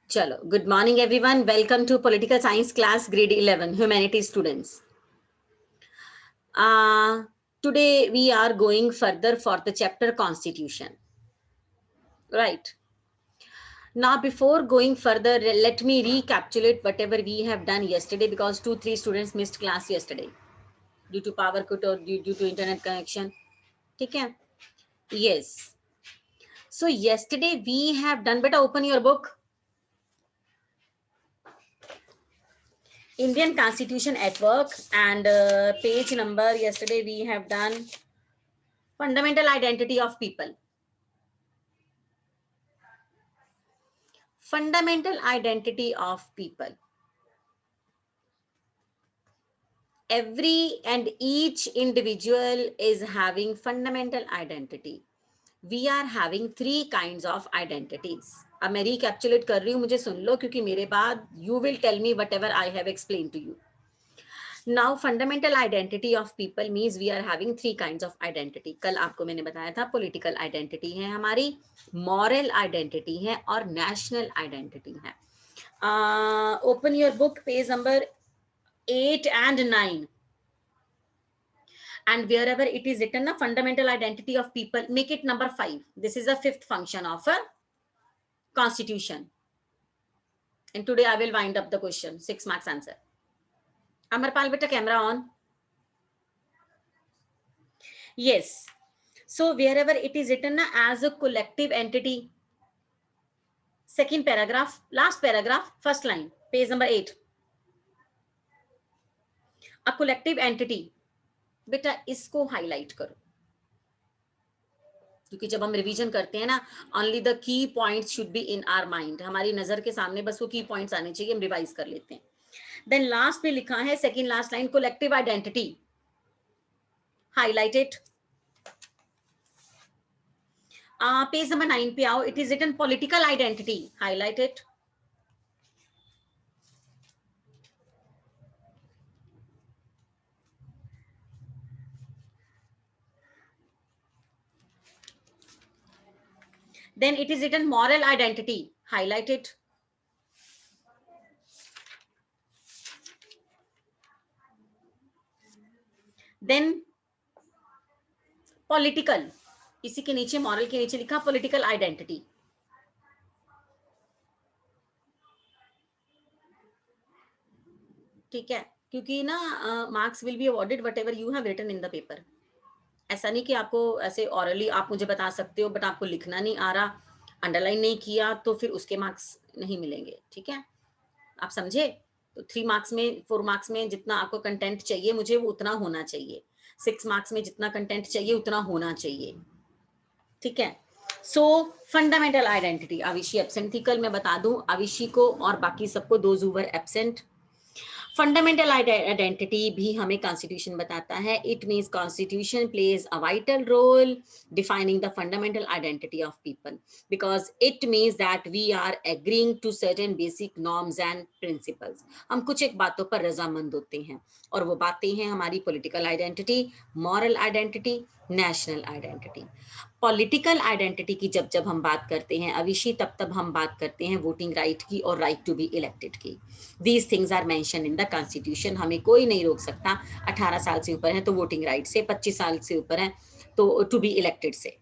Chalo, good morning everyone. Welcome to Political Science class, grade 11, Humanities students. Uh, Today we are going further for the chapter Constitution. Right. Now, before going further, let me recapitulate whatever we have done yesterday because 2-3 students missed class yesterday due to power cut or due to internet connection. Okay? Yes. So yesterday we have done, better open your book. Indian Constitution at Work, and page number yesterday we have done fundamental identity of people. Fundamental identity of people. Every and each individual is having fundamental identity. We are having three kinds of identities. अब मैं recapitulate कर रही हूँ, मुझे सुन लो क्योंकि मेरे बाद you will tell me whatever I have explained to you. Now fundamental identity of people means we are having three kinds of identity. कल आपको मैंने बताया था political identity है हमारी, moral identity है और national identity है. Open your book, page number 8 and 9. And wherever it is written, a fundamental identity of people, make it number 5. This is the fifth function of a constitution. And today I will wind up the question, 6 marks answer. Amarpal, beta, camera on. Yes. So wherever it is written as a collective entity, second paragraph, last paragraph, first line, page number 8. A collective entity. बेटा इसको highlight करो क्योंकि जब हम revision करते हैं ना, only the key points should be in our mind. हमारी नजर के सामने बस वो की पॉइंट्स आने चाहिए, हम रिवाइज कर लेते हैं. देन लास्ट पे लिखा है second last line, collective identity. Highlighted. Page number 9 पे आओ. It is written political identity. Highlighted. Then it is written moral identity. Highlighted. Then political. इसी के नीचे moral के नीचे लिखा political identity. ठीक है, क्योंकि ना marks will be awarded whatever you have written in the paper. ऐसा नहीं कि आपको ऐसे ऑरली आप मुझे बता सकते हो बट आपको लिखना नहीं आ रहा, अंडरलाइन नहीं किया तो फिर उसके मार्क्स नहीं मिलेंगे. ठीक है, आप समझे? तो 3 मार्क्स में 4 मार्क्स में जितना आपको कंटेंट चाहिए मुझे वो उतना होना चाहिए. 6 मार्क्स में जितना कंटेंट चाहिए उतना होना चाहिए. ठीक है. So fundamental identity. Avishi absent थी कल, मैं बता दूं आविशी को और बाकी सबको, those who were absent. Fundamental identity भी हमें कॉन्स्टिट्यूशन बताता है. It means constitution plays a vital role defining the fundamental identity of people because it means that we are agreeing to certain basic norms and principles. हम कुछ एक बातों पर रजामंद होते हैं और वो बातें हैं हमारी political identity, moral identity, national identity. Political identity की जब जब हम बात करते हैं अविशी, तब हम बात करते हैं वोटिंग राइट की और राइट टू बी इलेक्टेड की. These things are mention in the constitution. हमें कोई नहीं रोक सकता. 18 साल से ऊपर है तो वोटिंग राइट से, 25 साल से ऊपर है तो टू बी इलेक्टेड से.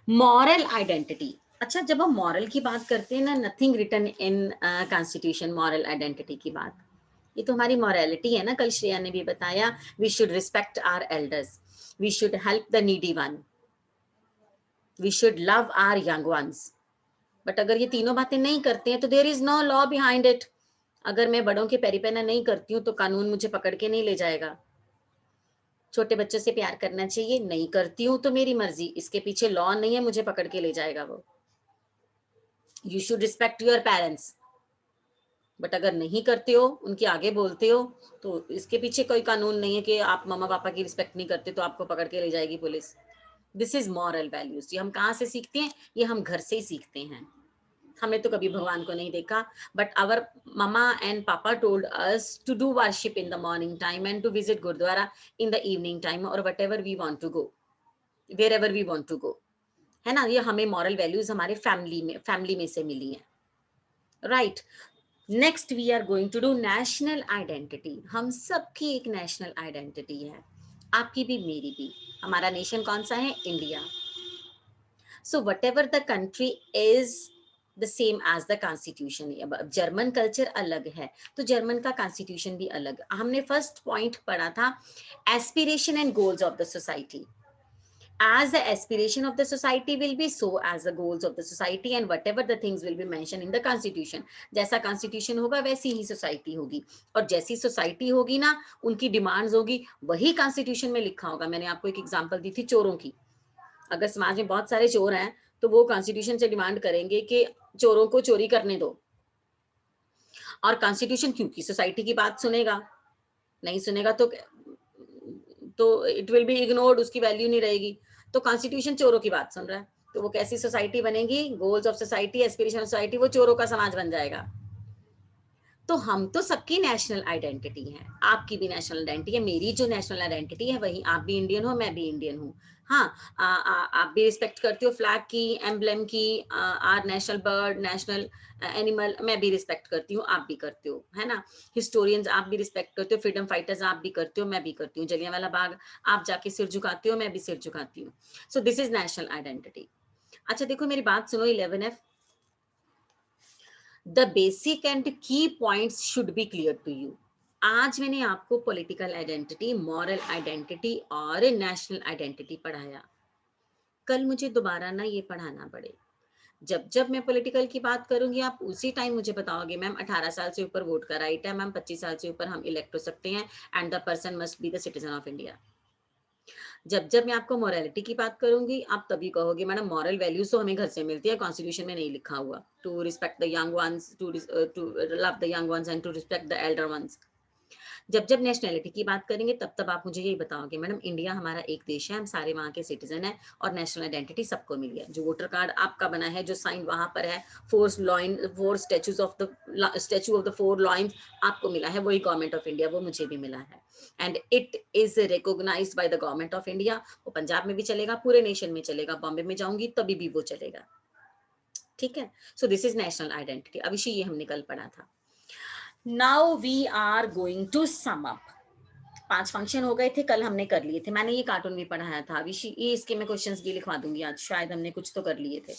Moral identity. अच्छा, जब हम मॉरल की बात करते हैं ना, nothing written in constitution. Moral identity की बात, ये तो हमारी मॉरलिटी है ना. कल श्रेया ने भी बताया, we should respect our elders, we should help the needy one, we should love our young ones. But अगर ये तीनों बातें नहीं करते हैं तो there is no law behind it. अगर मैं बड़ों के पैरी पैना नहीं करती हूँ तो कानून मुझे पकड़ के नहीं ले जाएगा. छोटे बच्चों से प्यार करना चाहिए, नहीं करती हूँ तो मेरी मर्जी, इसके पीछे लॉ नहीं है, मुझे पकड़ के ले जाएगा वो. You should respect your parents. But अगर नहीं करते हो, उनके आगे बोलते हो, तो इसके पीछे कोई कानून नहीं है कि आप मम्मा पापा की रिस्पेक्ट नहीं करते तो आपको पकड़ के ले जाएगी police. This is moral values. ये हम कहाँ से सीखते हैं? ये हम घर से ही सीखते हैं. हमें तो कभी भगवान को नहीं देखा, but our mama and papa told us to do worship in the morning time and to visit gurdwara in the evening time और whatever we want to go, wherever we want to go. है ना, ये हमें moral values हमारे family में से मिली है. Right. Next we are going to do national identity. हम सबकी एक नेशनल आइडेंटिटी है, आपकी भी मेरी भी। हमारा नेशन कौन सा है? India. So whatever the country is the same as the constitution. अब जर्मन कल्चर अलग है तो जर्मन का कॉन्स्टिट्यूशन भी अलग। हमने फर्स्ट पॉइंट पढ़ा था aspiration and goals of the society. As the aspiration of the society will be, so as the goals of the society, and whatever the things will be mentioned in the constitution। जैसा constitution होगा वैसी ही society होगी, और जैसी society होगी ना उनकी demands होगी, वही constitution में लिखा होगा। मैंने आपको एक example दी थी चोरों की। अगर समाज में बहुत सारे चोर हैं तो वो constitution से demand करेंगे कि चोरों को चोरी करने दो, और constitution क्योंकि society की बात सुनेगा, नहीं सुनेगा तो इट विल बी इग्नोर्ड, उसकी वैल्यू नहीं रहेगी। तो कॉन्स्टिट्यूशन चोरों की बात सुन रहा है, तो वो कैसी सोसाइटी बनेगी? Goals of society, aspiration of society, वो चोरों का समाज बन जाएगा। तो हम तो सबकी नेशनल आइडेंटिटी है, आपकी भी नेशनल आइडेंटिटी है, मेरी जो नेशनल आइडेंटिटी है वही, आप भी इंडियन हो, मैं भी इंडियन हूँ। हाँ, आप भी रिस्पेक्ट करते हो फ्लैग की, एम्ब्लेम की, our national bird, national animal, मैं भी रिस्पेक्ट करती हूँ, आप भी करते हो, है ना। हिस्टोरियंस आप भी रिस्पेक्ट करते हो, फ्रीडम फाइटर्स आप भी करते हो, मैं भी करती हूँ। जलियांवाला बाग आप जाके सिर झुकाते हो, मैं भी सिर झुकाती हूँ। So this is national identity. अच्छा देखो मेरी बात सुनो, 11F, the basic and key points should be clear to you. आज मैंने आपको पॉलिटिकल आइडेंटिटी, मॉरल आइडेंटिटी और नेशनल आइडेंटिटी पढ़ाया। कल मुझे दोबारा ना ये पढ़ाना पड़े। जब जब मैं पॉलिटिकल की बात करूंगी आप उसी टाइम मुझे बताओगे मैम 18 साल से ऊपर वोट का राइट है, मैम 25 साल से ऊपर हम इलेक्ट हो सकते हैं, and the person must be the citizen of India. जब जब मैं आपको मोरालिटी की बात करूंगी आप तभी कहोगे मैडम मॉरल वैल्यूज तो हमें घर से मिलती है, कॉन्स्टिट्यूशन में नहीं लिखा हुआ, to respect the young ones, to love the young ones and to respect the elder ones. जब जब नेशनैलिटी की बात करेंगे तब तब आप मुझे यही बताओगे मैडम इंडिया हमारा एक देश है, हम सारे वहाँ के सिटीजन हैं, और नेशनल आइडेंटिटी सबको मिली है। जो वोटर कार्ड आपका बना है, जो साइन वहाँ पर है, four statue of the four lion's आपको मिला है, वही गवर्नमेंट ऑफ इंडिया, वो मुझे भी मिला है, and it is recognised by the government of India. वो पंजाब में भी चलेगा, पूरे नेशन में चलेगा, बॉम्बे में जाऊंगी तभी भी वो चलेगा। ठीक है, so this is national identity. अब इसी ये हमने कल पढ़ा था। Now we are going to sum up. 5 function हो गए थे, कल हमने कर लिए थे, मैंने ये कार्टून भी पढ़ाया था। अभी ये इसके मैं क्वेश्चंस भी लिखवा दूंगी आज, शायद हमने कुछ तो कर लिए थे।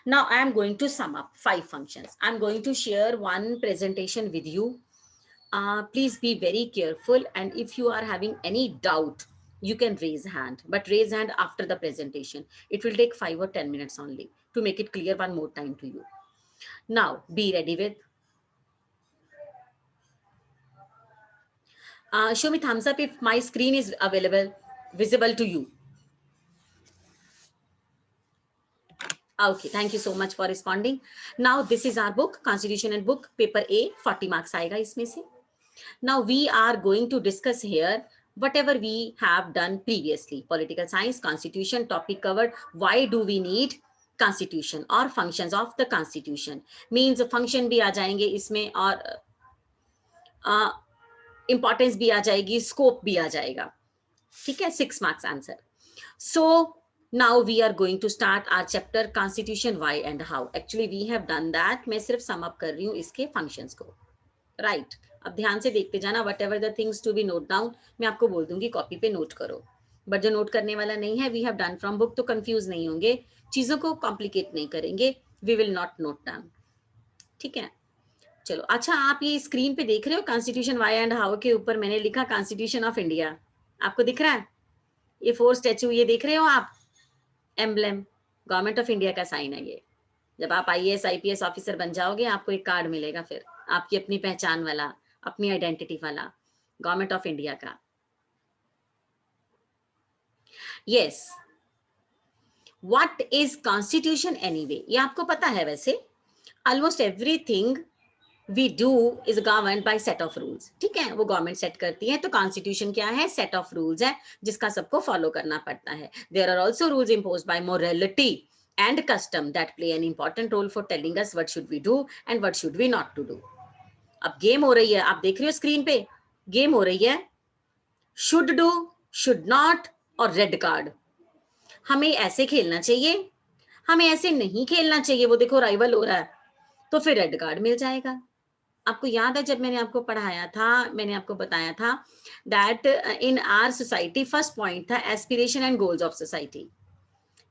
Now I am going to sum up 5 functions. I am going to share one presentation with you. Please be very careful, and if you are having any doubt you can raise hand, but raise hand after the presentation. It will take 5 or 10 minutes only to make it clear one more time to you. Now be ready with show me thumbs up if my screen is visible to you. Okay, thank you so much for responding. Now this is our book, Constitution and Book, paper A, 40 marks आएगा इसमें से. Now we are going to discuss here whatever we have done previously. Political science, constitution, topic covered. Why do we need constitution or functions of the constitution? Means function भी आ जाएंगे इसमें, और importance भी आ जाएगी, scope भी आ जाएगा. ठीक है, 6 marks answer. So now we are going to start our chapter constitution, why and how. Actually we have done that. मैं सिर्फ sum up कर रही हूँ इसके functions को. राइट, अब ध्यान से देखते जाना, whatever the things to be note down मैं आपको बोल दूंगी कॉपी पे नोट करो, बट जो नोट करने वाला नहीं है, we have done from book, तो कंफ्यूज नहीं होंगे, चीजों को कॉम्प्लिकेट नहीं करेंगे, we will not note down. ठीक है, चलो। अच्छा आप ये स्क्रीन पे देख रहे हो कॉन्स्टिट्यूशन वाई एंड हाउ के ऊपर मैंने लिखा कॉन्स्टिट्यूशन ऑफ इंडिया, आपको दिख रहा है? ये 4 स्टैचू ये देख रहे हो आप, एम्ब्लेम गवर्नमेंट ऑफ इंडिया का साइन है ये। जब आप IAS IPS ऑफिसर बन जाओगे आपको एक कार्ड मिलेगा, फिर आपकी अपनी पहचान वाला, अपनी आइडेंटिटी वाला, गवर्नमेंट ऑफ इंडिया का। Yes, what is constitution anyway, ये आपको पता है वैसे। Almost everything we do is governed by set of rules. ठीक है, वो गवर्नमेंट सेट करती है, तो कॉन्स्टिट्यूशन क्या है? सेट ऑफ रूल्स है जिसका सबको फॉलो करना पड़ता है। There are also rules imposed by morality and custom that play an important role for telling us what should we do and what should we not to do. अब game हो रही है, आप देख रहे हो स्क्रीन पे गेम हो रही है, शुड डू, शुड नॉट और रेड कार्ड। हमें ऐसे खेलना चाहिए, हमें ऐसे नहीं खेलना चाहिए, वो देखो राइवल हो रहा है, तो फिर रेड कार्ड मिल जाएगा। आपको याद है जब मैंने आपको पढ़ाया था, मैंने आपको बताया था that in our society first point था aspiration and goals of society,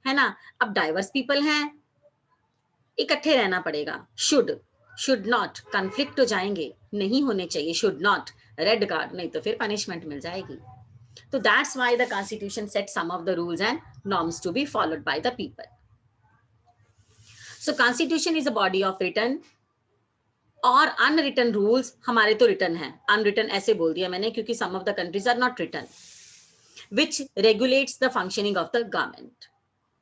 है ना। अब डाइवर्स पीपल हैं, इकट्ठे रहना पड़ेगा। शुड नॉट, कॉन्फ्लिक्ट हो जाएंगे, नहीं होने चाहिए, शुड नॉट, रेड कार्ड, नहीं तो फिर पनिशमेंट मिल जाएगी। तो that's why the constitution set some of the rules and norms to be followed by the people. So constitution is a body of written और अनरिटन रूल्स। हमारे तो written है, अनरिटन ऐसे बोल दिया मैंने क्योंकि some of the countries are not written, which regulates the functioning of the government.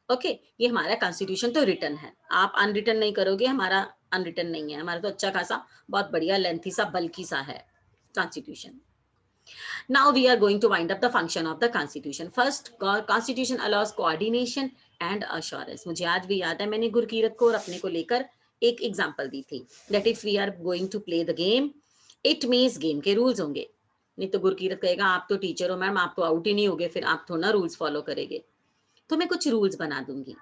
Okay, ये हमारा कॉन्स्टिट्यूशन तो रिटन है, आप अनरिटन नहीं करोगे, हमारा अनरिटन नहीं है, हमारा तो अच्छा खासा बहुत बढ़िया लेंथी सा बल्कि सा है constitution. Now we are going to wind up the function of the constitution. First, constitution allows coordination and assurance. मुझे आज भी याद है मैंने गुरकीरत को और अपने को लेकर एक एग्जांपल दी थी that if we are going to play the game, it means game के रूल्स होंगे। नहीं तो गुरकीरत कहेगा आप तो टीचर हो मैम, आप तो आउट ही नहीं होगे, फिर आप थोड़ा ना रूल्स फॉलो करेंगे। तो मैं कुछ रूल्स बना दूंगी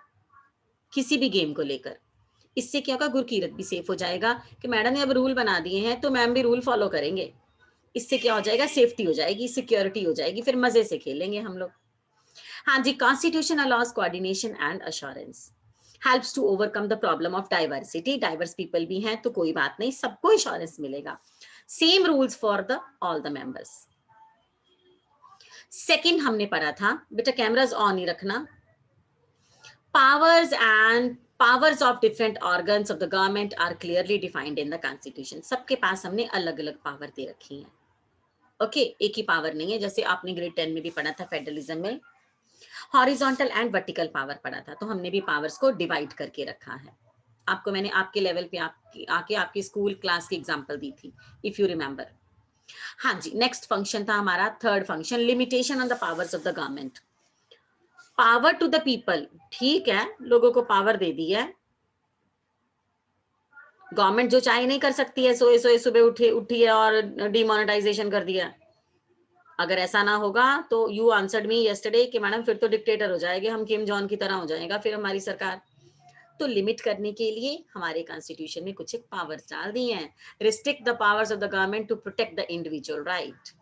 किसी भी गेम को लेकर। इससे क्या होगा, गुरकीरत भी सेफ हो जाएगा कि मैडम ने अब रूल बना दिए हैं तो मैम भी रूल फॉलो करेंगे। इससे क्या हो जाएगा, सेफ्टी हो जाएगी, सिक्योरिटी हो जाएगी, फिर मजे से खेलेंगे हम लोग। हाँ जी, constitution allows coordination and assurance, helps to overcome the problem of diversity. Diverse people भी हैं तो कोई बात नहीं, सबको इंश्योरेंस मिलेगा। Same rules for the all the members. Second हमने पढ़ा था, बेटा कैमरास ऑन ही रखना, powers of different organs of the government are clearly defined in the constitution. सबके पास हमने अलग अलग पावर दे रखी हैं। ओके, एक ही पावर नहीं है, जैसे आपने ग्रेड 10 में भी पढ़ा था फेडरलिज्म में हॉरिजॉन्टल एंड वर्टिकल पावर पढ़ा था, तो हमने भी पावर्स को डिवाइड करके रखा है। आपको मैंने आपके लेवल पे आके आपकी स्कूल क्लास की एग्जांपल दी थी, इफ यू रिमेंबर। हाँ जी, नेक्स्ट फंक्शन था हमारा third function, limitation on the powers of the government. Power to the people, ठीक है, लोगों को पावर दे दी है, गवर्नमेंट जो चाहे नहीं कर सकती है, सोए सोए सुबह उठी है और डिमोनेटाइजेशन कर दिया। अगर ऐसा ना होगा तो यू आंसर्ड मी यस्टरडे कि मैडम फिर तो डिक्टेटर हो जाएंगे हम, किम जॉन की तरह हो जाएगा फिर हमारी सरकार। तो लिमिट करने के लिए हमारे कॉन्स्टिट्यूशन में कुछ एक पावर्स डाल दी हैं। Restrict the powers of the government to protect the individual right.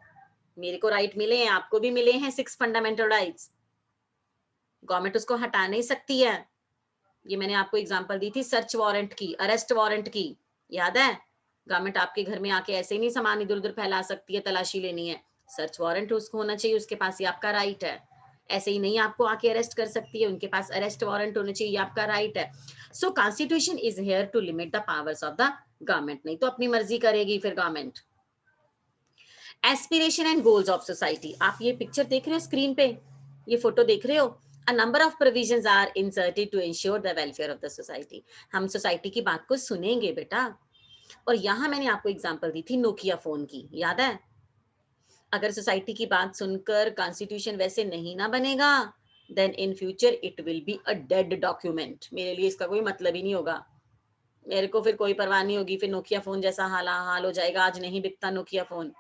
मेरे को राइट मिले हैं, आपको भी मिले हैं 6 फंडामेंटल राइट्स, गवर्नमेंट उसको हटा नहीं सकती है। ये मैंने आपको एग्जांपल दी थी सर्च वारंट की, अरेस्ट वारंट की, याद है। गवर्नमेंट आपके घर में आके ऐसे ही नहीं सामान इधर उधर फैला सकती है, तलाशी लेनी है, सर्च वारंट उसको होना चाहिए, उसके पास, ये आपका राइट है। ऐसे ही नहीं आपको आके अरेस्ट कर सकती है, उनके पास अरेस्ट वारंट होना चाहिए, आपका राइट है। So constitution is here to limit the powers of the government, नहीं तो अपनी मर्जी करेगी फिर government. Aspiration and goals of society, आप ये पिक्चर देख रहे हो स्क्रीन पे, ये फोटो देख रहे हो, a number of provisions are inserted to ensure the welfare of the society। हम सोसाइटी की बात को सुनेंगे बेटा। और यहां मैंने आपको एग्जांपल दी थी नोकिया फोन की, याद है। अगर सोसाइटी की बात सुनकर कॉन्स्टिट्यूशन वैसे नहीं ना बनेगा, then in future it will be a dead document, मेरे लिए इसका कोई मतलब ही नहीं होगा, मेरे को फिर कोई परवाह नहीं होगी, फिर नोकिया फोन जैसा हाल हो जाएगा, आज नहीं बिकता नोकिया फोन।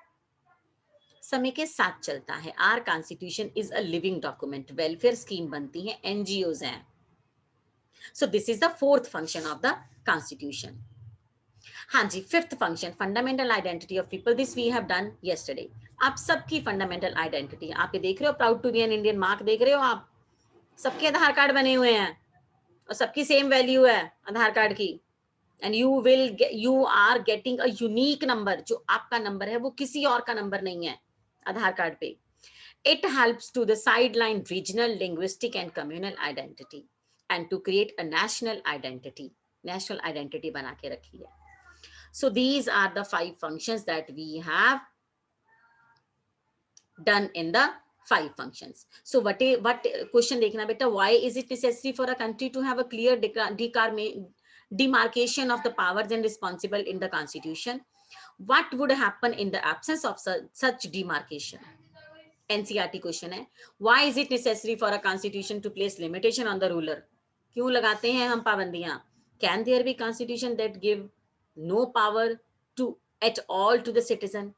समय के साथ चलता है, our constitution is a living document, welfare scheme बनती है, एनजीओज हैं। So this is the fourth function of the constitution. हाँ जी, fifth function, fundamental identity of people, this we have done yesterday. आप सबकी फंडामेंटल आइडेंटिटी, आप ये देख रहे हो, proud to be an Indian mark देख रहे हो आप, सबके आधार कार्ड बने हुए हैं और सबकी सेम वैल्यू है आधार कार्ड की, and you are getting a unique number, जो आपका नंबर है वो किसी और का नंबर नहीं है आधार कार्ड पे। It helps to the sideline regional, linguistic and communal identity and to create a national identity. National identity बना के रखी है। So these are the 5 functions that we have done in the 5 functions. So what question देखना बेटा, why is it necessary for a country to have a clear demarcation of the powers and responsible in the constitution? What would happen in the absence of such demarcation? NCERT question है, why is it necessary for a constitution to place limitation on the ruler? क्यों लगाते हैं हम पाबंदियां? Can there be constitution that give no power to at all to the citizen?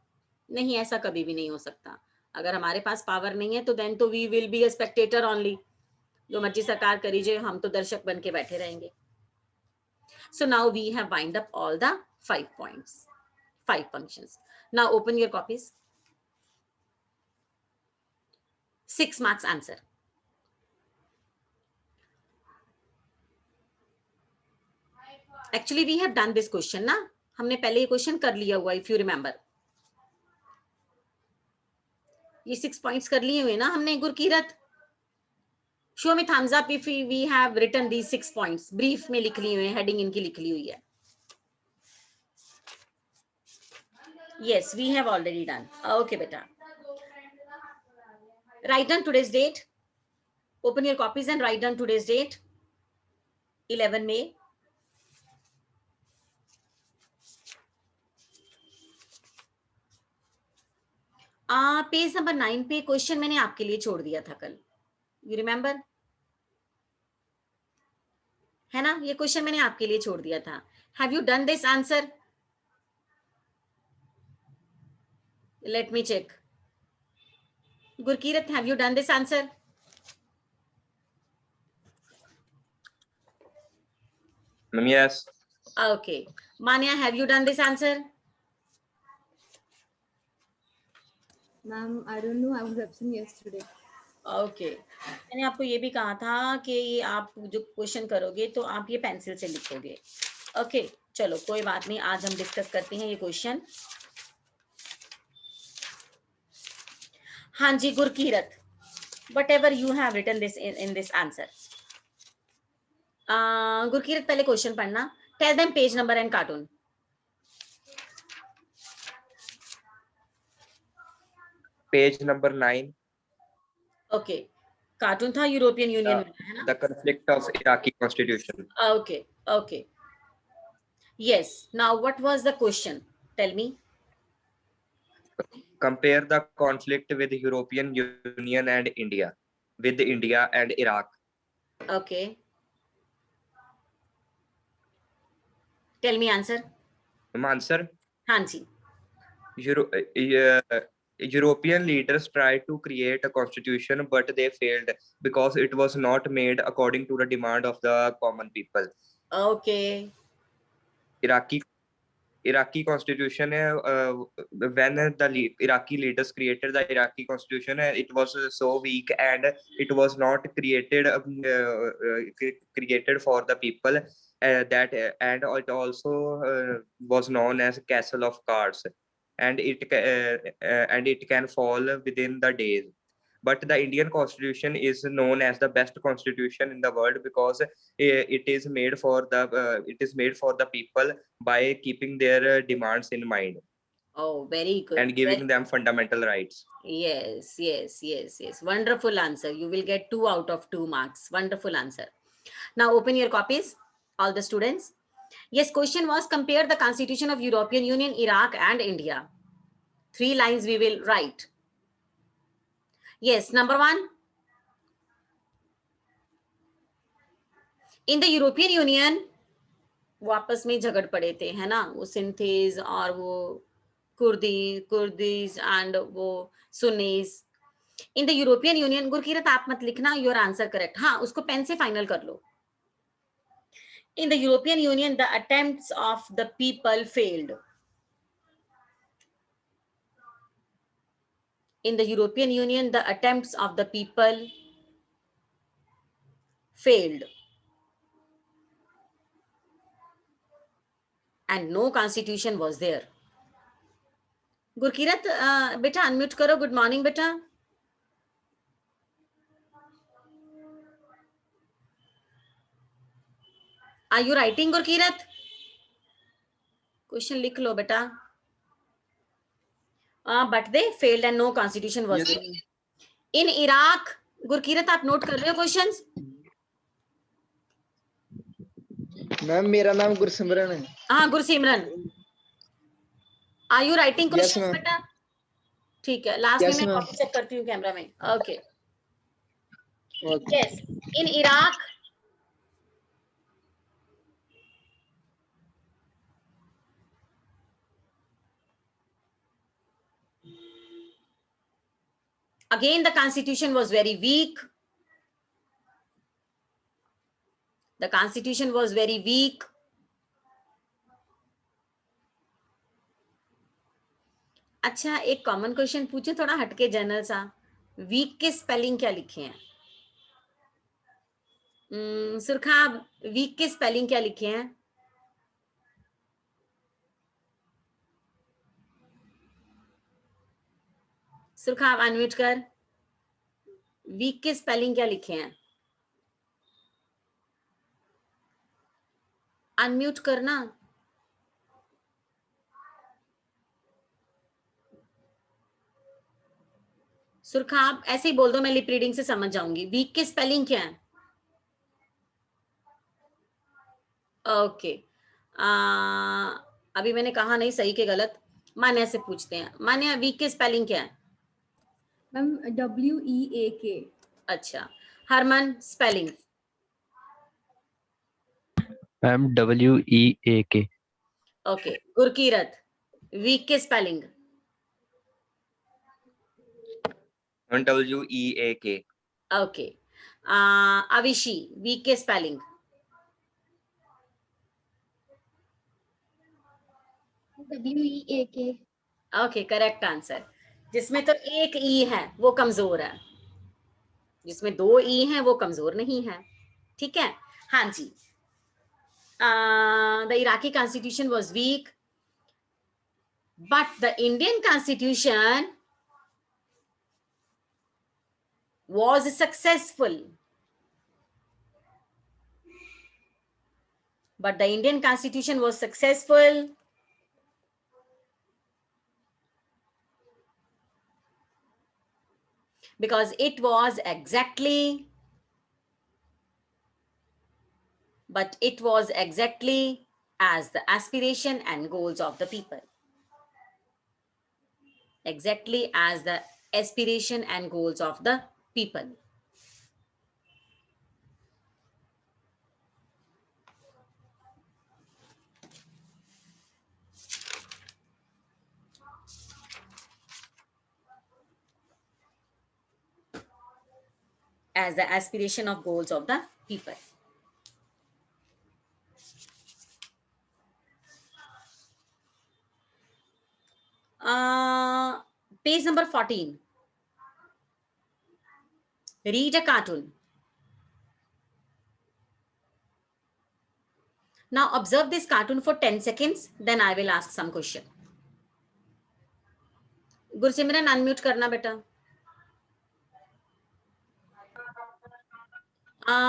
नहीं, ऐसा कभी भी नहीं हो सकता। अगर हमारे पास पावर नहीं है तो देन तो we will be a spectator only, जो मर्जी सरकार करीजिए, हम तो दर्शक बन के बैठे रहेंगे। So now we have wind up all the 5 points, 5 functions. Now open your copies. 6 marks answer. Actually, we have done this question ना, हमने पहले ये क्वेश्चन कर लिया हुआ, if you remember. ये 6 points कर लिए हुए ना हमने Gurkirat. Show me thumbs up if we have written these 6 points. Brief में लिख लिए हुए, heading इनकी लिख ली हुई है. Yes, we have already done. Okay, beta. Write down today's date. Open your copies and write down today's date. 11 May. Page number 9 पे question मैंने आपके लिए छोड़ दिया था कल. You remember? है ना, ये क्वेश्चन मैंने आपके लिए छोड़ दिया था. Have you done this answer? Let me check. Gurkirat, have you done this answer? Yes. Okay. Manya, have you done this answer? Ma'am, I don't know. I was absent yesterday. Okay. मैंने आपको ये भी कहा था कि ये आप जो क्वेश्चन करोगे तो आप ये पेंसिल से लिखोगे. ओके, चलो कोई बात नहीं, आज हम डिस्कस करते हैं ये क्वेश्चन. हाँ जी Gurkirat, whatever you have written this in this answer. Gurkirat पहले क्वेश्चन पढ़ना. Tell them page number and cartoon. Page number 9. Okay. Cartoon था यूरोपियन यूनियन में, है ना? The conflict of Iraqi constitution. Okay. Okay. Yes. Now what was the question? Tell me. Compare the conflict with European Union and India, with India and Iraq. Okay. Tell me answer. Answer. हाँ जी. European leaders tried to create a constitution, but they failed because it was not made according to the demand of the common people. Okay. Iraqi constitution, when the Iraqi leaders created the Iraqi constitution, it was so weak and it was not created for the people, and it also was known as Castle of Cards, and it can fall within the days. But the Indian constitution is known as the best constitution in the world because it is made for the people by keeping their demands in mind. Oh, very good. And giving them fundamental rights. Yes, yes, yes, yes. Wonderful answer. You will get 2 out of 2 marks. Wonderful answer. Now open your copies, all the students. Yes, question was compare the constitution of European Union, Iraq and India. 3 lines we will write. Yes, number 1. In the European Union, वो आपस में झगड़ पड़े थे, है ना? वो सिंथीज और वो कुर्दीज एंड वो Sunnis. In the European Union, Gurkirat आप मत लिखना, योर आंसर करेक्ट. हाँ, उसको पेन से फाइनल कर लो. In the European Union, the attempts of the people failed. In the European Union, the attempts of the people failed. And no constitution was there. Gurkirat, beta unmute karo. Good morning, beta. Are you writing, Gurkirat? Question likh lo, beta. But they failed and no constitution was there. In Iraq, Gurkirat, आप note कर रहे हो questions? Ma'am मेरा नाम गुरसिमरन है. हाँ, Gursimran. Are you writing questions, yes, बेटा? ठीक है, लास्ट में मैं कॉपी चेक करती हूँ कैमरा में. Okay. Yes, in Iraq, again the constitution was very weak. The constitution was very weak. अच्छा, एक कॉमन क्वेश्चन पूछे, थोड़ा हटके जनरल सा। वीक के स्पेलिंग क्या लिखे हैं? सुरखाब, वीक के स्पेलिंग क्या लिखे हैं? सुरखाब अनम्यूट कर। वीक के स्पेलिंग क्या लिखे हैं? अनम्यूट करना। सुरखाब ऐसे ही बोल दो, मैं लिप रीडिंग से समझ जाऊंगी। वीक के स्पेलिंग क्या है? ओके। अभी मैंने कहा नहीं सही के गलत। मान्या से पूछते हैं। मान्या, वीक के स्पेलिंग क्या है? Ma'am WEAK। अच्छा, Harman spelling. Ma'am WEAK। Okay, Gurkirat, week के spelling. WEAK। Okay, Avishi, week के spelling. WEAK। Okay, correct answer. जिसमें तो एक ई है वो कमजोर है, जिसमें दो ई हैं वो कमजोर नहीं है। ठीक है, हाँ जी। The Iraqi constitution was weak, but the Indian constitution was successful. But the Indian Constitution was successful because it was exactly as the aspiration and goals of the people. Exactly as the aspiration and goals of the people. As the aspiration of goals of the people. Page number 14. Read a cartoon. Now observe this cartoon for 10 seconds, then I will ask some question. Gursimran unmute करना बेटा।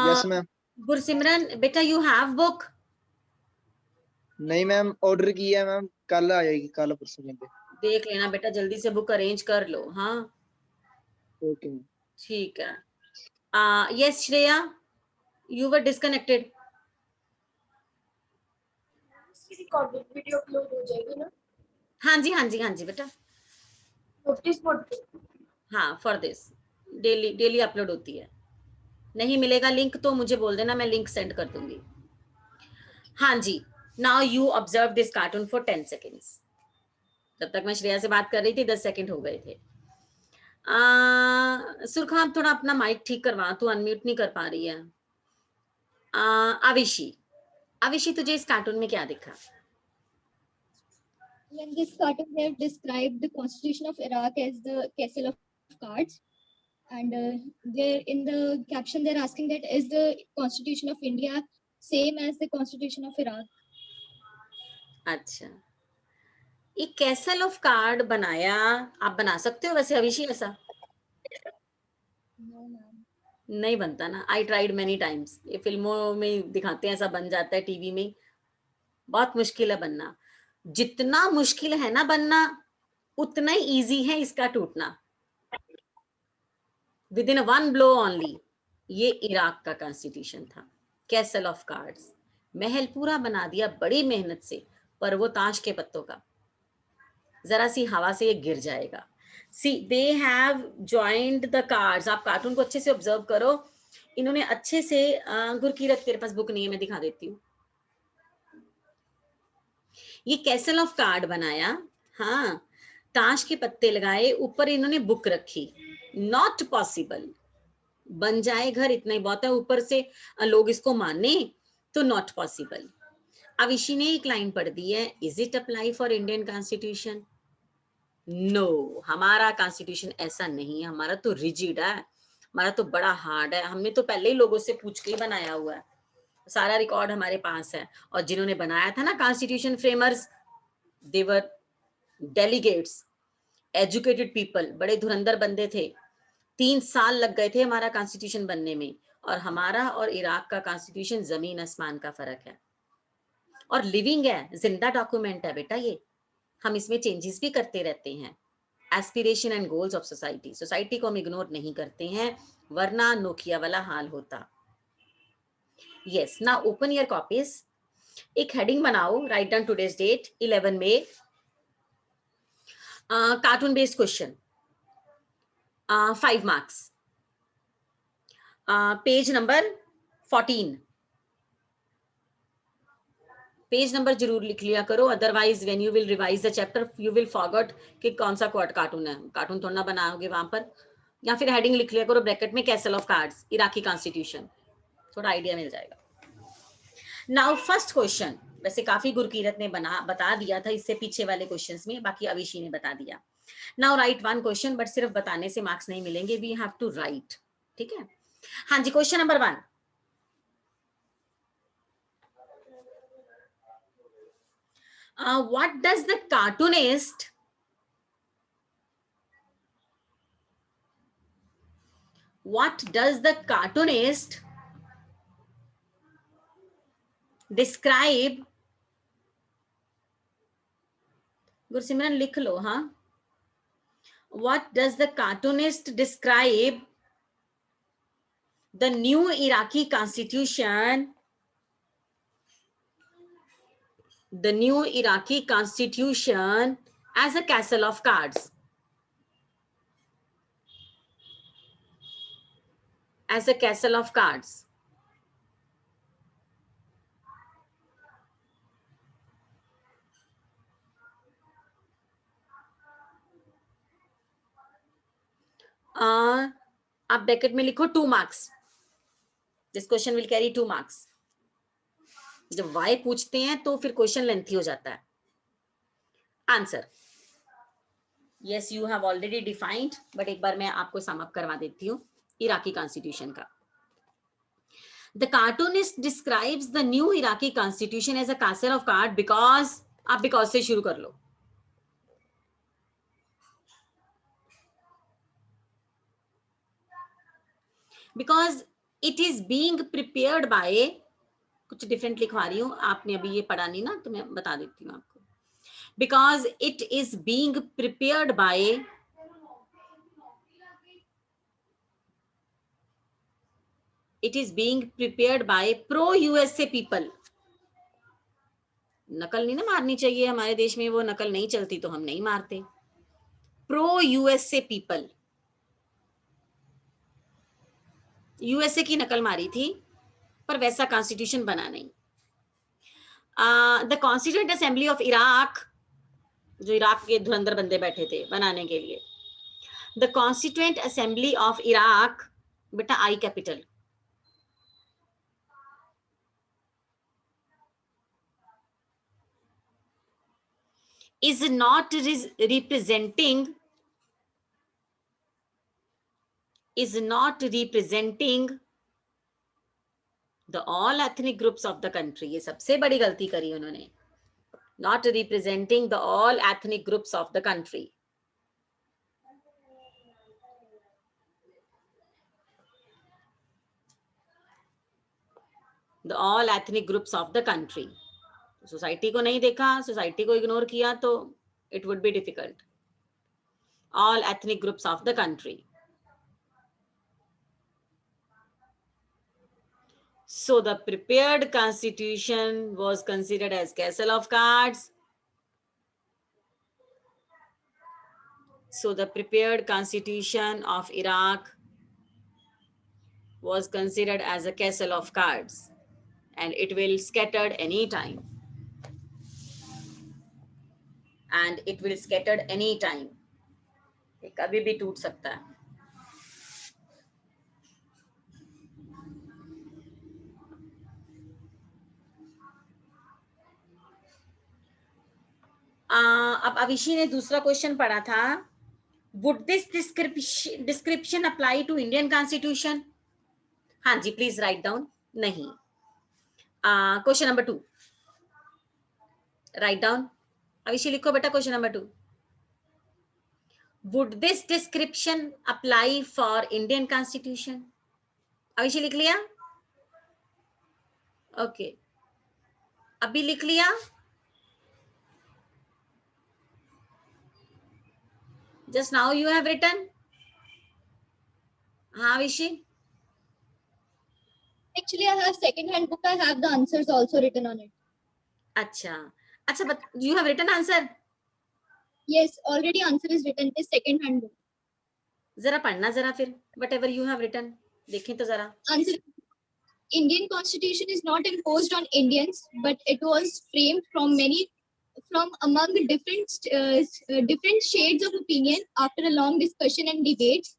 Yes ma'am. Gursimran बेटा, you have book? नहीं ma'am, order किया है ma'am, कल आ जाएगी, कल परसों में। देख लेना बेटा, जल्दी से बुक अरेंज कर लो। हाँ ओके मैम। ठीक है। Yes Shreya, you were disconnected. Recorded video upload हो जाएगी ना? हाँ जी हाँ जी हाँ जी बेटा। नोटिस बोर्ड पे। हाँ, for this daily daily upload होती है। नहीं मिलेगा लिंक तो मुझे बोल देना, मैं लिंक सेंड कर दूंगी। हाँ जी, now you observe this cartoon for 10 seconds. तब तक मैं श्रेया से बात कर रही थी, 10 सेकेंड हो गए थे। सुरखाब थोड़ा अपना माइक ठीक करवा, तू अनम्यूट नहीं कर पा रही है। आविशी, आविशी तुझे इस कार्टून में क्या दिखा? In this cartoon, they have described the constitution of Iraq as the castle of cards, and they're in the caption they're asking that is the constitution of India same as the constitution of Iraq? अच्छा, एक castle of card बनाया, आप बना सकते हो वैसे अविशी ऐसा? No, ma'am. नहीं बनता ना। I tried many times. ये फिल्मों में दिखाते हैं ऐसा बन जाता है, टीवी में। बहुत मुश्किल है बनना। जितना मुश्किल है ना बनना, उतना ही इजी है इसका टूटना। With in one blow only. ये इराक का कॉन्स्टिट्यूशन था, कैसल ऑफ कार्ड्स। महल पूरा बना दिया बड़ी मेहनत से, पर वो ताश के पत्तों का, जरा सी हवा से ये गिर जाएगा। See they have joined the cards. आप कार्टून को अच्छे से ऑब्जर्व करो। इन्होंने अच्छे से गुरकीरत, तेरे पास बुक नहीं है, मैं दिखा देती हूँ। ये कैसल ऑफ कार्ड बनाया, हाँ, ताश के पत्ते लगाए, ऊपर इन्होंने बुक रखी। Not possible. बन जाए घर इतना ही बहुत है, ऊपर से लोग इसको माने तो नॉट पॉसिबल। अविशी ने एक लाइन पढ़ दी है, is it apply for Indian constitution? No, हमारा कॉन्स्टिट्यूशन ऐसा नहीं है, हमारा तो रिजिड है, हमारा तो बड़ा हार्ड है, हमने तो पहले ही लोगों से पूछ के ही बनाया हुआ है, सारा रिकॉर्ड हमारे पास है। और जिन्होंने बनाया था ना कॉन्स्टिट्यूशन फ्रेमर्स, दे वर डेलीगेट्स, एजुकेटेड पीपल, बड़े धुरंधर बंदे थे। 3 साल लग गए थे हमारा कॉन्स्टिट्यूशन बनने में, और हमारा और इराक का कॉन्स्टिट्यूशन जमीन आसमान का फर्क है, और लिविंग है, जिंदा डॉक्यूमेंट है बेटा ये, हम इसमें चेंजेस भी करते रहते हैं। Aspiration and goals of society, society को हम इग्नोर नहीं करते हैं, वरना नोकिया वाला हाल होता। Yes, now open your copies, एक हेडिंग बनाओ, राइट डाउन टुडेज डेट 11 मई, cartoon based question, 5 marks, page number 14, page number जरूर लिख लिया करो, otherwise when you will revise the chapter you will forget कि कौन सा कार्टून है, कार्टून थोड़ा ना बनाओगे वहां पर। या फिर हेडिंग लिख लिया करो ब्रैकेट में, castle of cards, Iraqi constitution, थोड़ा आइडिया मिल जाएगा। नाउ फर्स्ट क्वेश्चन, वैसे काफी गुरकीरत ने बता दिया था इससे पीछे वाले क्वेश्चंस में, बाकी अविशी ने बता दिया। Now right one question, but सिर्फ बताने से मार्क्स नहीं मिलेंगे, वी हैव टू राइट, ठीक है। हाँ जी, question number 1, what does the cartoonist describe, Gursimran लिख लो, हाँ, what does the cartoonist describe the new Iraqi constitution as a castle of cards? As a castle of cards. आप ब्रैकेट में लिखो 2 marks, this question will carry 2 marks. जब why पूछते हैं तो फिर क्वेश्चन लेंथी हो जाता है। Answer, yes you have already defined, but एक बार मैं आपको सम अप करवा देती हूँ इराकी कॉन्स्टिट्यूशन का। The cartoonist describes the new Iraqi constitution as a castle of card because, आप बिकॉज से शुरू कर लो। Because it is being prepared bye, कुछ डिफरेंट लिखवा रही हूँ, आपने अभी ये पढ़ा नहीं ना, तो मैं बता देती हूँ आपको। Because it is being prepared bye, it is being prepared by pro USA people। नकल नहीं ना मारनी चाहिए, हमारे देश में वो नकल नहीं चलती तो हम नहीं मारते। प्रो यूएसए पीपल, यूएसए की नकल मारी थी, पर वैसा कॉन्स्टिट्यूशन बना नहीं। The constituent assembly of Iraq, जो इराक के धुरंधर बंदे बैठे थे बनाने के लिए, the constituent assembly of Iraq, बेटा I capital, is not representing the all ethnic groups of the country। ये सबसे बड़ी गलती करी उन्होंने, not representing the all ethnic groups of the country। the all ethnic groups of the country, society को नहीं देखा, सोसाइटी को इग्नोर किया तो it would be difficult। all ethnic groups of the country। So the prepared constitution was considered as castle of cards। So the prepared constitution of Iraq was considered as a castle of cards, and it will scattered any time, and it will scattered any time, ये कभी भी टूट सकता है। अब अविशी ने दूसरा question पढ़ा था, would this description apply to Indian constitution? हाँ जी, प्लीज राइट डाउन। नहीं। Question number 2, write down. Avishi लिखो बेटा question number 2, would this description apply for Indian constitution? Avishi लिख लिया? ओके, अभी लिख लिया? Just now you have written? हाँ विशी? Actually, I have second hand book. I have the answers also written on it. अच्छा अच्छा, but you have written answer? Yes, already answer is written. It is second hand book. जरा पढ़ना जरा फिर, whatever you have written, देखें तो जरा। Answer: Indian Constitution is not imposed on Indians, but it was framed from among different shades of opinion after a long discussion and debates,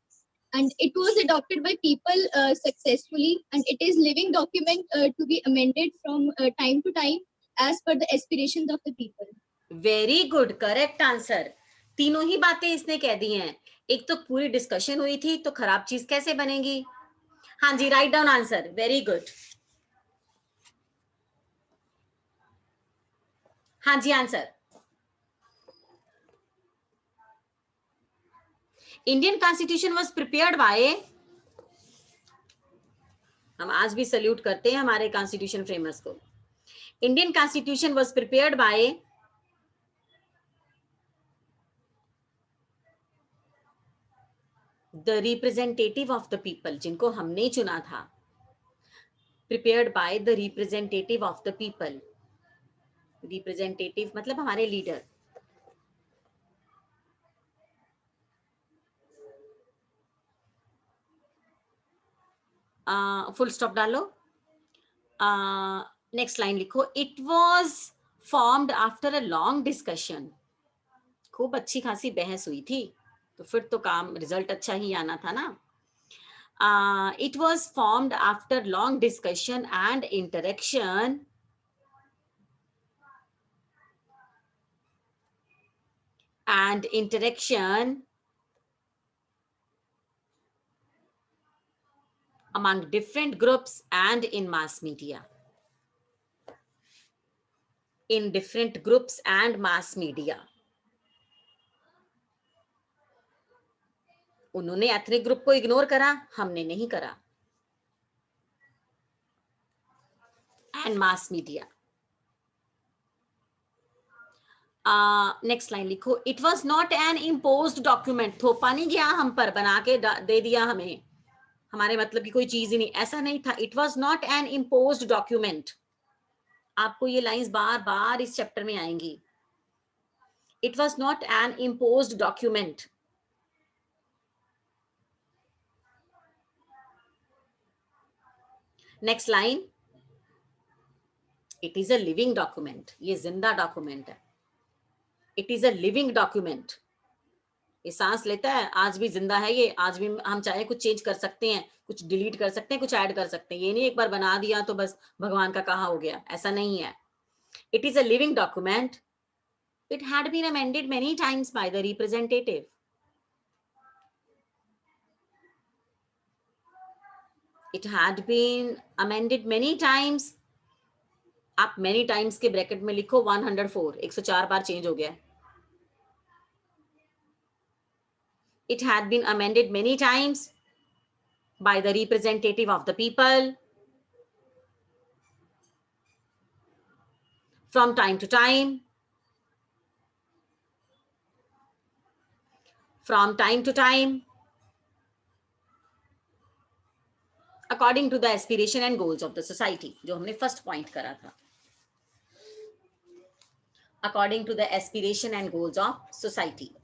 and it was adopted by people successfully, and it is living document to be amended from time to time as per the aspirations of the people. Very good, correct answer. तीनों ही बातें इसने कह दी हैं। एक तो पूरी discussion हुई थी, तो खराब चीज कैसे बनेगी? हाँ जी, right down answer, very good. हाँ जी, answer Indian constitution was prepared by, हम आज भी सल्यूट करते हैं हमारे कॉन्स्टिट्यूशन फ्रेमर्स को। Indian constitution was prepared by the representative of the people, जिनको हमने चुना था। Prepared by the representative of the people. Representative मतलब हमारे लीडर। फुल स्टॉप डालो। नेक्स्ट लाइन लिखो, it was formed after a long discussion. खूब अच्छी खासी बहस हुई थी, तो फिर तो काम रिजल्ट अच्छा ही आना था ना। It was formed after long discussion and interaction among different groups and in mass media. In different groups and mass media. उन्होंने एथनिक ग्रुप को इग्नोर करा, हमने नहीं करा। And mass media. Next line लिखो, it was not an imposed document. थोपा नहीं गया हम पर, बना के दे दिया हमें, हमारे मतलब की कोई चीज ही नहीं, ऐसा नहीं था। It was not an imposed document. आपको ये लाइंस बार बार इस चैप्टर में आएंगी। It was not an imposed document. Next line, it is a living document. ये जिंदा डॉक्यूमेंट है। It is a living document. ये सांस लेता है, आज भी जिंदा है ये। आज भी हम चाहे कुछ चेंज कर सकते हैं, कुछ डिलीट कर सकते हैं, कुछ ऐड कर सकते हैं। ये नहीं एक बार बना दिया तो बस भगवान का कहा हो गया, ऐसा नहीं है। It is a living document. It had been amended many times by the representative. It had been amended many times. आप मेनी टाइम्स के ब्रैकेट में लिखो 104, 104 बार चेंज हो गया। It had been amended many times by the representative of the people from time to time. From time to time, according to the aspiration and goals of the society, जो हमने first point करा था। According to the aspiration and goals of society.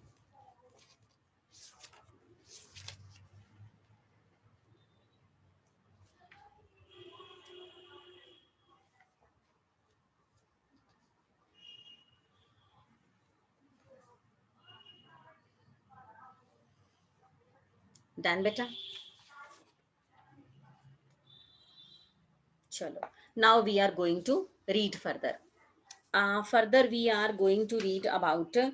Done बेटा? चलो, now we are going to read further. Further, we are going to read about the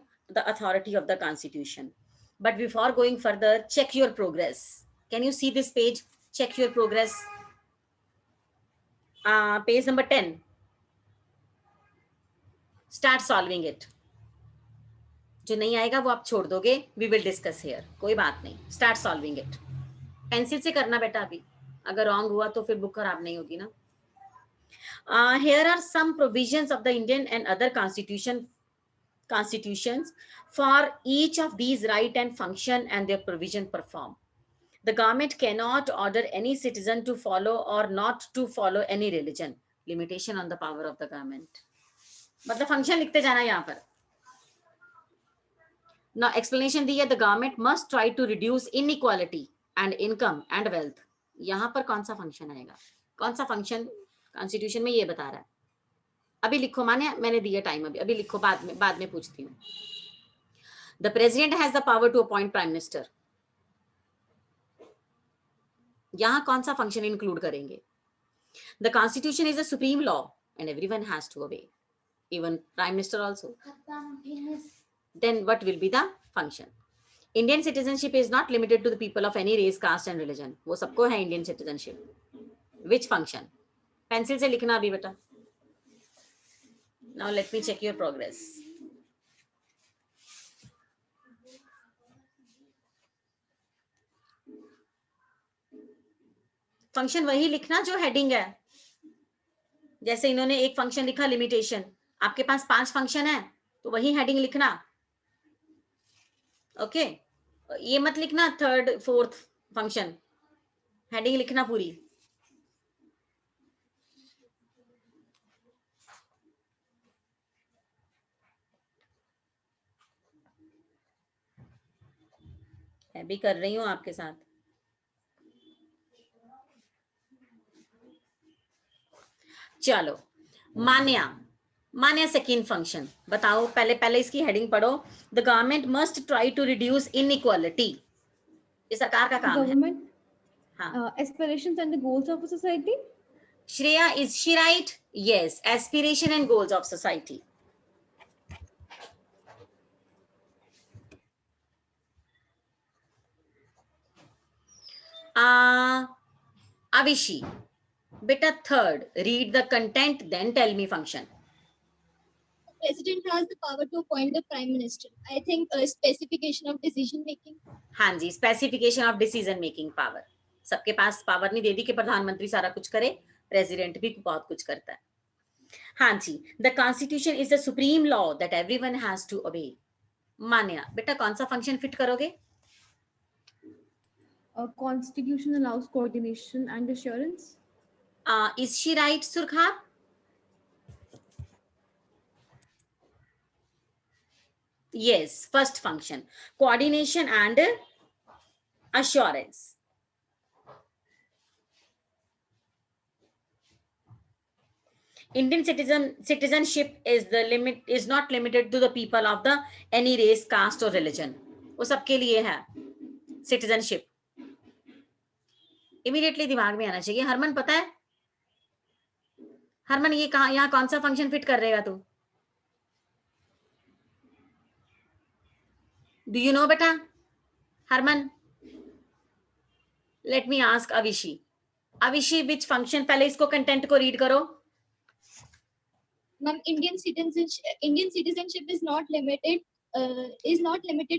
authority of the Constitution. But before going further, check your progress. Can you see this page? Check your progress. Page number 10. Start solving it. जो नहीं आएगा वो आप छोड़ दोगे. We will discuss here. कोई बात नहीं. Start solving it. पेंसिल से करना बेटा अभी. अगर wrong हुआ तो फिर बुक खराब नहीं होगी ना. Here are some provisions of the Indian and other constitutions for each of these right and function and their provision perform. The government cannot order any citizen to follow or not to follow any religion. Limitation on the power of the government. मतलब function लिखते जाना यहाँ पर. Now explanation दी है, the government must try to reduce inequality and income and wealth. यहाँ पर कौन सा function आएगा? कौन सा function कॉन्स्टिट्यूशन में ये बता रहा है? अभी लिखो. मैंने दिया टाइम. अभी लिखो. बाद में पूछती हूँ. The president has the power to appoint prime minister. यहाँ कौन सा फंक्शन इंक्लूड करेंगे? The constitution is the supreme law and everyone has to obey, even prime minister also. Then what will be the function? Indian citizenship is not limited to the people of any race, caste and religion. वो सबको है Indian citizenship. Which function? Pencil से लिखना अभी बेटा. Now let me check your progress. Function वही लिखना जो हेडिंग है. जैसे इन्होंने एक फंक्शन लिखा लिमिटेशन, आपके पास 5 फंक्शन है तो वही हेडिंग लिखना. ओके, ये मत लिखना 3rd 4th फंक्शन. हेडिंग लिखना पूरी. मैं भी कर रही हूं आपके साथ. चलो, मान्या सेकेंड फंक्शन बताओ. पहले इसकी हेडिंग पढ़ो. The government must try to reduce inequality. ये सरकार का काम है. हाँ. Aspirations and the goals of a society. Shreya, is she right? Yes, aspiration and goals of society. Avishi, beta 3rd, read the content, then tell me function. The president has the power to appoint the prime minister. I think a specification of decision making. हाँ जी, specification of decision making power. सबके पास power नहीं दे दी कि प्रधानमंत्री सारा कुछ करे. President भी बहुत कुछ करता है. हाँ जी, the constitution is the supreme law that everyone has to obey. मान्या, बेटा कौन सा फंक्शन फिट करोगे? A constitution allows coordination and assurance. Is she right, Surkhar? Yes, first function, coordination and assurance. Indian citizenship is not limited to the people of the any race, caste or religion. वो सबके लिए है citizenship. Immediately दिमाग में आना चाहिए. हरमन पता है? हरमन ये कहाँ यहाँ कौन सा फंक्शन फिट कर रहेगा तू? डू यू नो बेटा? Harman, let me ask Avishi. Avishi which function? पहले इसको कंटेंट को रीड करो. Ma'am, Indian citizenship is not limited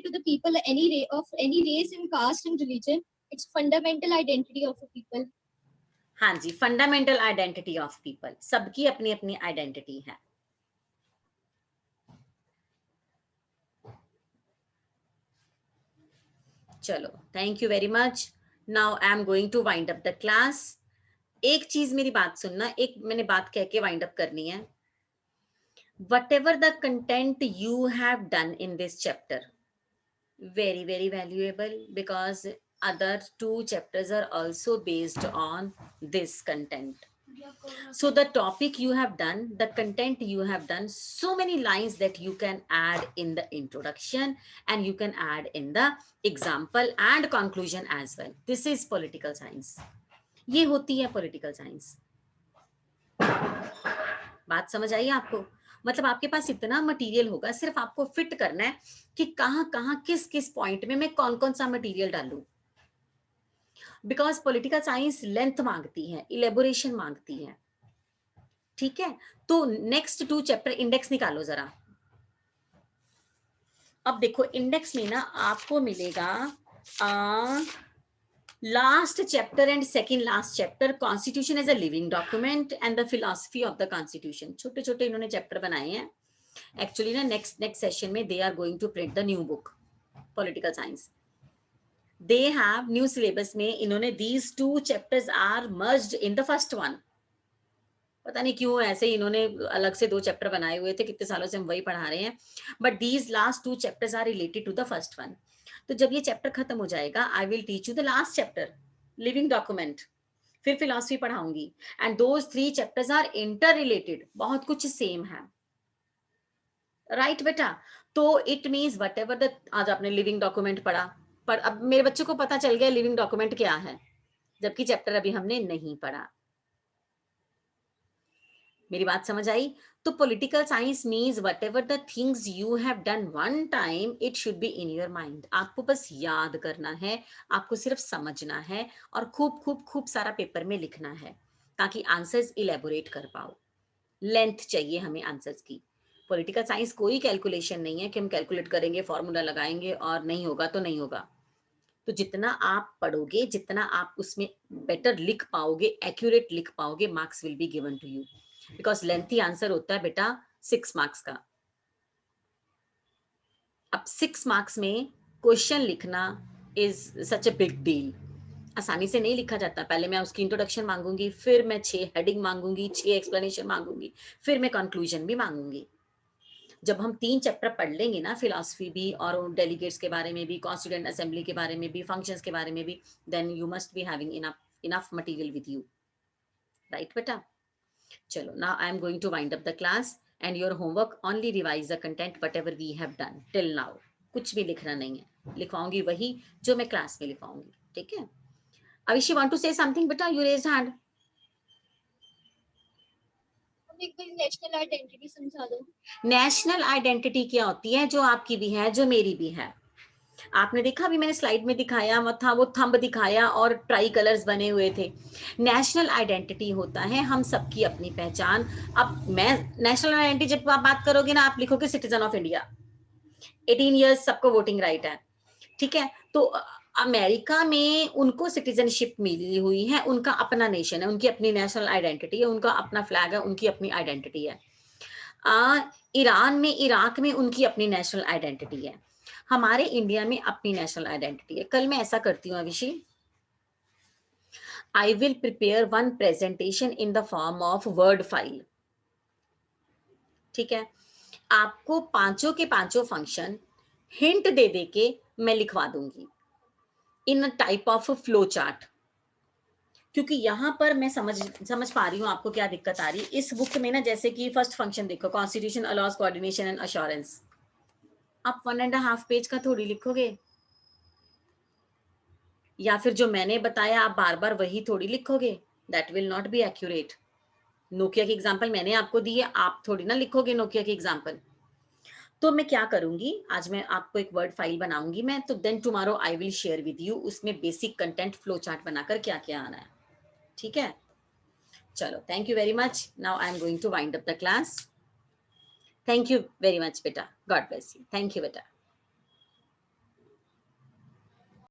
to the people of any race and caste and religion. It's fundamental identity of a people. हाँ जी, fundamental identity of people. सबकी अपनी अपनी identity है. चलो, thank you very much. Now I am going to wind up the class. एक चीज मेरी बात सुनना. एक मैंने बात कह के वाइंड अप करनी है. Whatever the content you have done in this chapter, very, very valuable, because other 2 chapters are also based on this content. So the topic you have done, the content you have done, so many lines that you can add in the introduction and you can add in the example and conclusion as well. This is political science. ये होती है political science. बात समझ आई आपको? मतलब आपके पास इतना material होगा, सिर्फ आपको फिट करना है कि कहाँ कहाँ किस किस पॉइंट में मैं कौन कौन सा मटेरियल डालूं। बिकॉज पॉलिटिकल साइंस लेंथ मांगती है, इलेबोरेशन मांगती है, ठीक है। तो नेक्स्ट 2 चैप्टर इंडेक्स निकालो जरा। अब देखो इंडेक्स में ना आपको मिलेगा last chapter and second last chapter, constitution as a living document and the philosophy of the constitution. छोटे छोटे इन्होंने चैप्टर बनाए हैं। एक्चुअली ना नेक्स्ट सेशन में they are going to print the new book political science. They have new syllabus में इन्होंने these 2 chapters are merged in the first one. पता नहीं क्यों ऐसे ही इन्होंने अलग से 2 चैप्टर बनाए हुए थे, कितने सालों से हम वही पढ़ा रहे हैं, but these last 2 chapters are related to the first one. तो जब ये चैप्टर खत्म हो जाएगा, I will teach you the last chapter living document, फिर फिलॉसफी पढ़ाऊंगी, and those 3 chapters are interrelated, बहुत कुछ सेम है, राइट बेटा। तो it means whatever the, आज आपने लिविंग डॉक्यूमेंट पढ़ा, पर अब मेरे बच्चों को पता चल गया लिविंग डॉक्यूमेंट क्या है, जबकि चैप्टर अभी हमने नहीं पढ़ा। मेरी बात समझ आई? तो political science means whatever the things you have done one time, it should be in your mind. आपको बस याद करना है, आपको सिर्फ समझना है और खूब खूब खूब सारा पेपर में लिखना है, ताकि आंसर्स इलेबोरेट कर पाओ। लेंथ चाहिए हमें आंसर्स की। पॉलिटिकल साइंस कोई कैलकुलेशन नहीं है कि हम कैलकुलेट करेंगे, फॉर्मूला लगाएंगे और नहीं होगा तो नहीं होगा। तो जितना आप पढ़ोगे, जितना आप उसमें बेटर लिख पाओगे, एक्यूरेट लिख पाओगे, marks will be given to you. Because lengthy answer होता है बेटा 6 मार्क्स का। अब 6 मार्क्स में क्वेश्चन लिखना is such a big deal. आसानी से नहीं लिखा जाता। पहले मैं उसकी इंट्रोडक्शन मांगूंगी, फिर मैं 6 हेडिंग मांगूंगी, 6 एक्सप्लेनेशन मांगूंगी, फिर मैं कंक्लूजन भी मांगूंगी। जब हम 3 चैप्टर पढ़ लेंगे ना, फिलॉसफी भी और डेलीगेट्स के बारे में भी, कॉन्स्टिट्यूएंट असेंबली के बारे में भी, फंक्शंस के बारे में भी, then you must be having enough material with you, right बेटा। चलो, now I am going to wind up the class and your homework only revise the content whatever we have done till now. कुछ भी लिखना नहीं है, लिखवाऊंगी वही जो मैं क्लास में लिखवाऊंगी, ठीक है। Avishi want to say something बेटा? You raised hand. एक बार नेशनल आइडेंटिटी समझा दो। नेशनल आइडेंटिटी क्या होती है? जो आपकी भी है, जो मेरी भी है। आपने देखा, अभी मैंने स्लाइड में दिखाया था, वो थंब दिखाया और ट्राई कलर्स बने हुए थे। नेशनल आइडेंटिटी होता है हम सबकी अपनी पहचान। अब मैं नेशनल आइडेंटिटी, जब आप बात करोगे ना, आप लिखोगे सिटीजन ऑफ इंडिया, 18 इयर्स, सबको वोटिंग राइट है, ठीक है। तो अमेरिका में उनको सिटीजनशिप मिली हुई है, उनका अपना नेशन है, उनकी अपनी नेशनल आइडेंटिटी है, उनका अपना फ्लैग है, उनकी अपनी आइडेंटिटी है। ईरान में, इराक में उनकी अपनी नेशनल आइडेंटिटी है। हमारे इंडिया में अपनी नेशनल आइडेंटिटी है। कल मैं ऐसा करती हूँ Abhishi, I will prepare one presentation in the form of word file, ठीक है। आपको पांचों के पांचों फंक्शन हिंट दे दे के मैं लिखवा दूंगी इन टाइप ऑफ फ्लो चार्ट। क्योंकि यहां पर मैं समझ पा रही हूँ आपको क्या दिक्कत आ रही है इस बुक में ना। जैसे कि फर्स्ट फंक्शन देखो, constitution allows coordination and assurance, आप 1.5 पेज का थोड़ी लिखोगे, या फिर जो मैंने बताया आप बार बार वही थोड़ी लिखोगे, that will not be accurate. Nokia की एग्जांपल मैंने आपको दी है, आप थोड़ी ना लिखोगे नोकिया की एग्जांपल। तो मैं क्या करूंगी, आज मैं आपको एक वर्ड फाइल बनाऊंगी मैं, तो then tomorrow I will share with you उसमें बेसिक कंटेंट फ्लो चार्ट बनाकर क्या क्या आना है, ठीक है। चलो, thank you very much. Now I am going to wind up the class. Thank you very much बेटा, God bless you. Thank you बेटा।